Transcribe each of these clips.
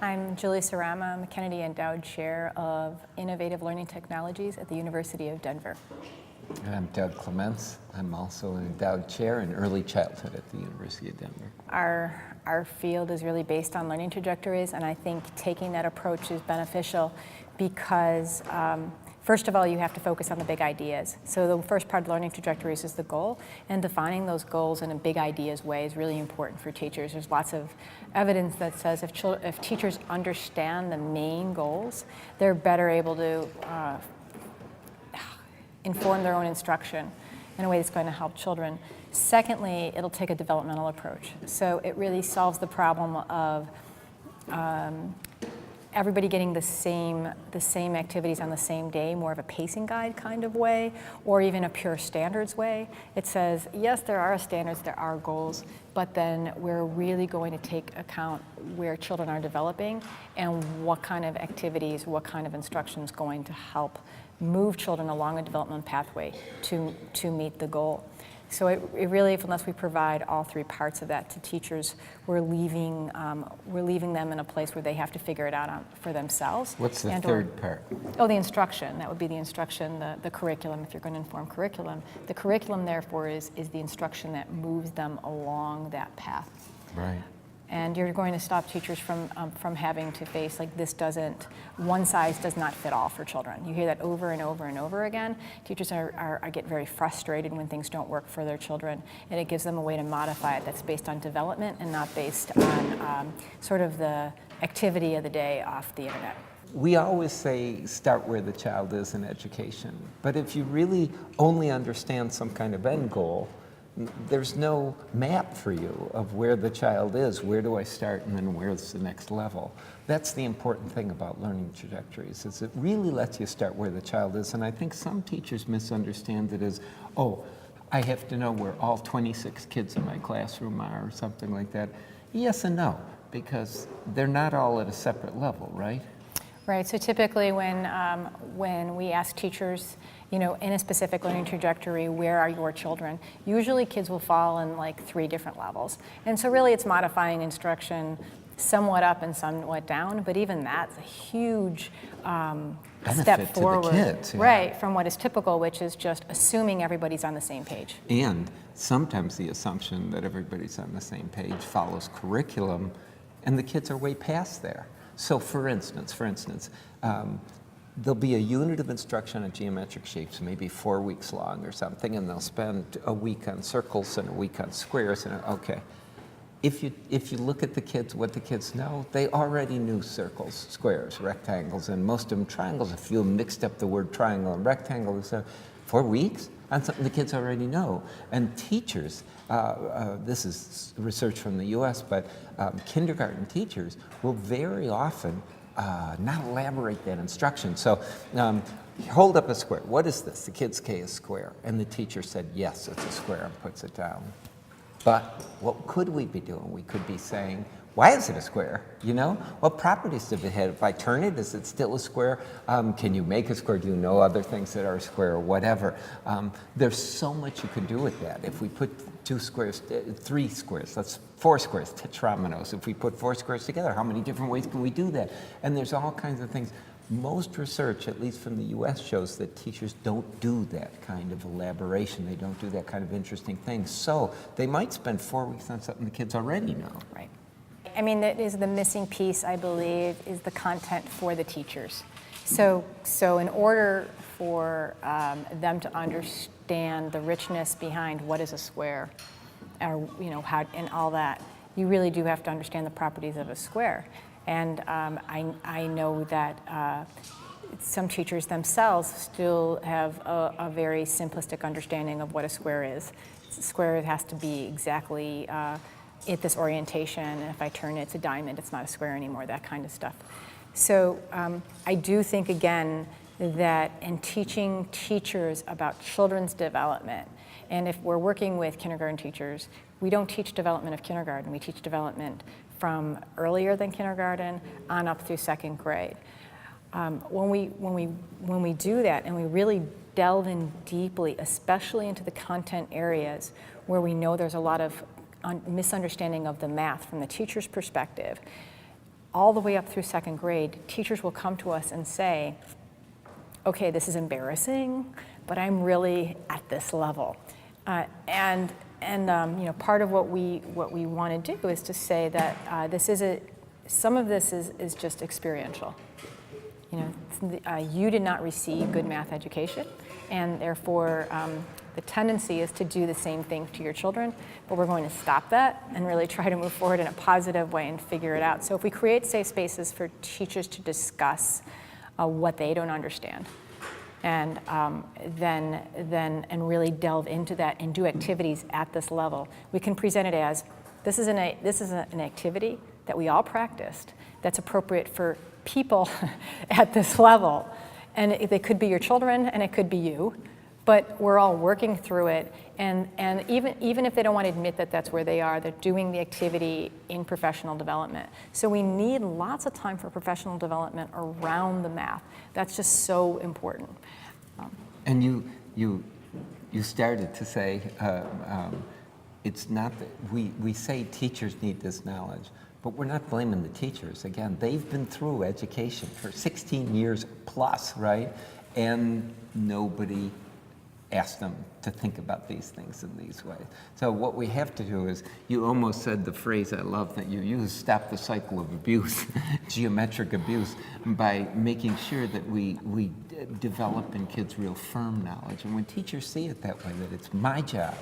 I'm Julie Sarama. I'm a Kennedy Endowed Chair of Innovative Learning Technologies at the University of Denver. And I'm Doug Clements. I'm also an endowed chair in early childhood at the University of Denver. Our field is really based on learning trajectories, and I think taking that approach is beneficial because first of all, you have to focus on the big ideas. So the first part of learning trajectories is the goal, and defining those goals in a big ideas way is really important for teachers. There's lots of evidence that says if teachers understand the main goals, they're better able to inform their own instruction in a way that's going to help children. Secondly, it'll take a developmental approach. So it really solves the problem of everybody getting the same activities on the same day, more of a pacing guide kind of way, or even a pure standards way. It says, yes, there are standards, there are goals, but then we're really going to take account where children are developing and what kind of activities, what kind of instruction is going to help move children along a development pathway to meet the goal. So it really, unless we provide all three parts of that to teachers, we're leaving them in a place where they have to figure it out for themselves. What's the third part? Oh, the instruction. That would be the instruction, the curriculum, if you're going to inform curriculum. The curriculum, therefore, is the instruction that moves them along that path. Right. And you're going to stop teachers from having to face, like, one size does not fit all for children. You hear that over and over and over again. Teachers get very frustrated when things don't work for their children, and it gives them a way to modify it that's based on development and not based on sort of the activity of the day off the internet. We always say start where the child is in education, but if you really only understand some kind of end goal, there's no map for you of where the child is. Where do I start and then where's the next level? That's the important thing about learning trajectories, is it really lets you start where the child is. And I think some teachers misunderstand it as, oh, I have to know where all 26 kids in my classroom are or something like that. Yes and no, because they're not all at a separate level, right? Right, so typically when we ask teachers, in a specific learning trajectory, where are your children? Usually kids will fall in like 3 different levels. And so really it's modifying instruction somewhat up and somewhat down, but even that's a huge step forward. To the kids, yeah. Right, from what is typical, which is just assuming everybody's on the same page. And sometimes the assumption that everybody's on the same page follows curriculum, and the kids are way past there. So for instance, there'll be a unit of instruction on geometric shapes, maybe 4 weeks long or something, and they'll spend a week on circles and a week on squares. And okay, if you look at the kids, what the kids know, they already knew circles, squares, rectangles, and most of them triangles. If you mixed up the word triangle and rectangle, so 4 weeks on something the kids already know. And teachers, this is research from the US, but kindergarten teachers will very often not elaborate that instruction. So hold up a square. What is this? The kid's K is square. And the teacher said, yes, it's a square, and puts it down. But what could we be doing? We could be saying, why is it a square? What properties does it have? If I turn it, is it still a square? Can you make a square? Do you know other things that are a square or whatever? There's so much you could do with that. If we put 3 squares, that's 4 squares, tetrominoes. If we put 4 squares together, how many different ways can we do that? And there's all kinds of things. Most research, at least from the US, shows that teachers don't do that kind of elaboration. They don't do that kind of interesting things. So they might spend 4 weeks on something the kids already know. Right. I mean, that is the missing piece, I believe, is the content for the teachers. So in order for them to understand the richness behind what is a square, or how and all that, you really do have to understand the properties of a square. And I know that some teachers themselves still have a very simplistic understanding of what a square is. A square has to be exactly at this orientation, and if I turn it, it's a diamond, it's not a square anymore, that kind of stuff. So I do think, again, that in teaching teachers about children's development, and if we're working with kindergarten teachers, we don't teach development of kindergarten, we teach development from earlier than kindergarten on up through 2nd grade. When we do that and we really delve in deeply, especially into the content areas where we know there's a lot of misunderstanding of the math from the teacher's perspective, all the way up through second grade, teachers will come to us and say, okay, this is embarrassing, but I'm really at this level. Part of what we want to do is to say that some of this is just experiential. You did not receive good math education, and therefore the tendency is to do the same thing to your children, but we're going to stop that and really try to move forward in a positive way and figure it out. So if we create safe spaces for teachers to discuss what they don't understand, and then really delve into that and do activities at this level, we can present it as this is an activity that we all practiced that's appropriate for people at this level, and they could be your children and it could be you, but we're all working through it, and even if they don't want to admit that that's where they are, they're doing the activity in professional development. So we need lots of time for professional development around the math. That's just so important. And you started to say, it's not that we say teachers need this knowledge, but we're not blaming the teachers. Again, they've been through education for 16 years plus, right? And nobody asked them to think about these things in these ways. So what we have to do is, you almost said the phrase I love that you use, stop the cycle of abuse, geometric abuse, by making sure that we develop in kids real firm knowledge. And when teachers see it that way, that it's my job,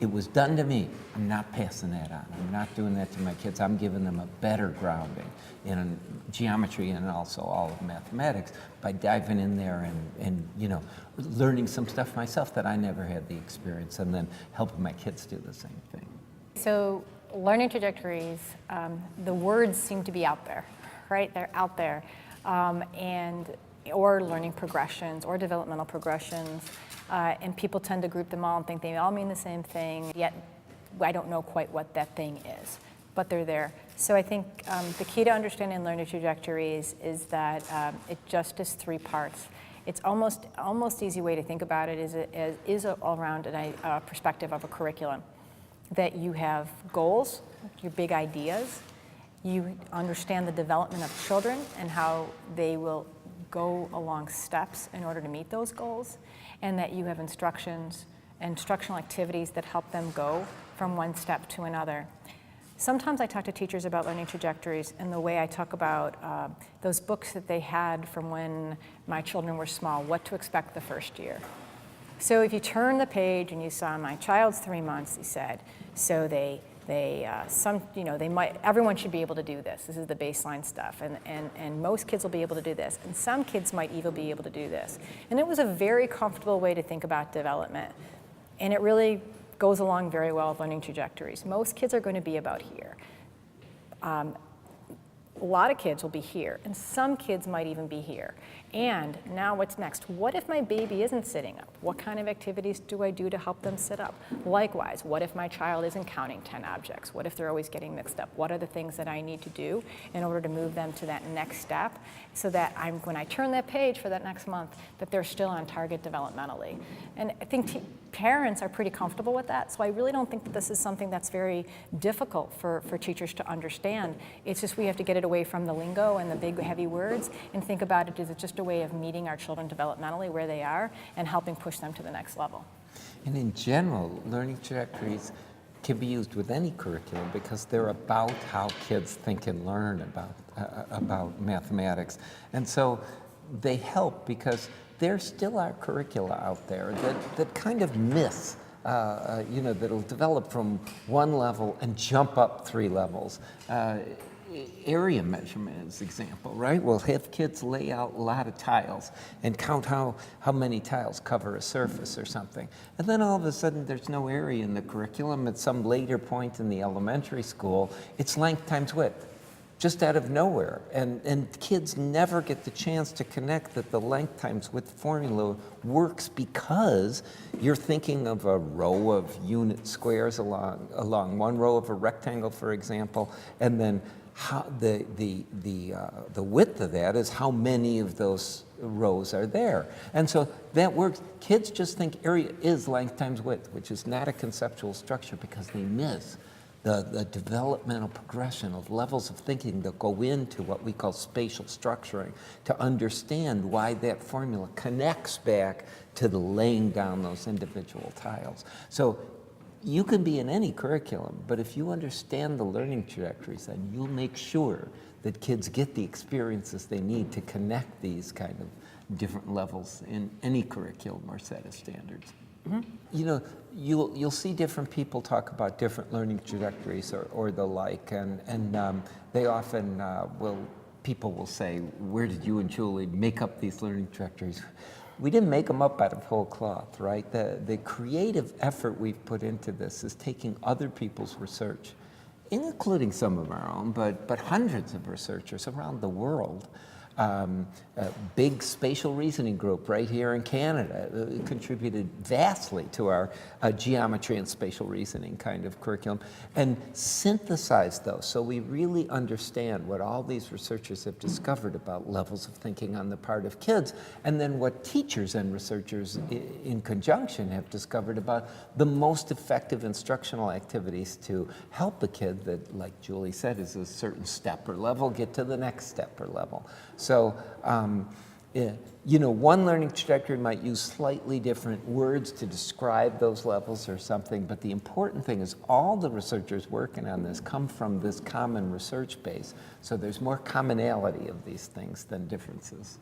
it was done to me, I'm not passing that on. I'm not doing that to my kids. I'm giving them a better grounding in geometry and also all of mathematics by diving in there and learning some stuff myself that I never had the experience, and then helping my kids do the same thing. So learning trajectories, the words seem to be out there, right? They're out there. Or learning progressions or developmental progressions. And people tend to group them all and think they all mean the same thing, yet I don't know quite what that thing is, but they're there. So I think the key to understanding learning trajectories is that it just is 3 parts. It's almost easy way to think about it is all around a perspective of a curriculum, that you have goals, your big ideas, you understand the development of children and how they will go along steps in order to meet those goals, and that you have instructional activities that help them go from one step to another. Sometimes I talk to teachers about learning trajectories in the way I talk about those books that they had from when my children were small, What to Expect the First Year. So if you turn the page and you saw my child's 3 months, he said, so everyone should be able to do this. This is the baseline stuff, and most kids will be able to do this, and some kids might even be able to do this. And it was a very comfortable way to think about development, and it really goes along very well with learning trajectories. Most kids are going to be about here. A lot of kids will be here, and some kids might even be here. And now what's next? What if my baby isn't sitting up? What kind of activities do I do to help them sit up? Likewise, what if my child isn't counting 10 objects? What if they're always getting mixed up? What are the things that I need to do in order to move them to that next step, so that when I turn that page for that next month, that they're still on target developmentally? And I think parents are pretty comfortable with that, so I really don't think that this is something that's very difficult for teachers to understand. It's just we have to get it away from the lingo and the big heavy words and think about it as just a way of meeting our children developmentally where they are and helping push them to the next level. And in general, learning trajectories can be used with any curriculum because they're about how kids think and learn about mathematics. And so they help because there still are curricula out there that kind of miss, that'll develop from one level and jump up 3 levels. Area measurement is an example, right? We'll have kids lay out a lot of tiles and count how many tiles cover a surface or something. And then all of a sudden there's no area in the curriculum. At some later point in the elementary school, it's length times width, just out of nowhere. And kids never get the chance to connect that the length times width formula works because you're thinking of a row of unit squares along one row of a rectangle, for example, and then how the width of that is how many of those rows are there. And so that works. Kids just think area is length times width, which is not a conceptual structure because they miss the developmental progression of levels of thinking that go into what we call spatial structuring to understand why that formula connects back to the laying down those individual tiles. So you can be in any curriculum, but if you understand the learning trajectories, then you'll make sure that kids get the experiences they need to connect these kind of different levels in any curriculum or set of standards. Mm-hmm. You know, you'll see different people talk about different learning trajectories or the like, and they often people will say, where did you and Julie make up these learning trajectories? We didn't make them up out of whole cloth, right? The creative effort we've put into this is taking other people's research, including some of our own, but hundreds of researchers around the world. A big spatial reasoning group right here in Canada contributed vastly to our geometry and spatial reasoning kind of curriculum, and synthesized those so we really understand what all these researchers have discovered about levels of thinking on the part of kids, and then what teachers and researchers in conjunction have discovered about the most effective instructional activities to help a kid that, like Julie said, is a certain step or level, get to the next step or level. So, you know, one learning trajectory might use slightly different words to describe those levels or something, but the important thing is all the researchers working on this come from this common research base. So there's more commonality of these things than differences.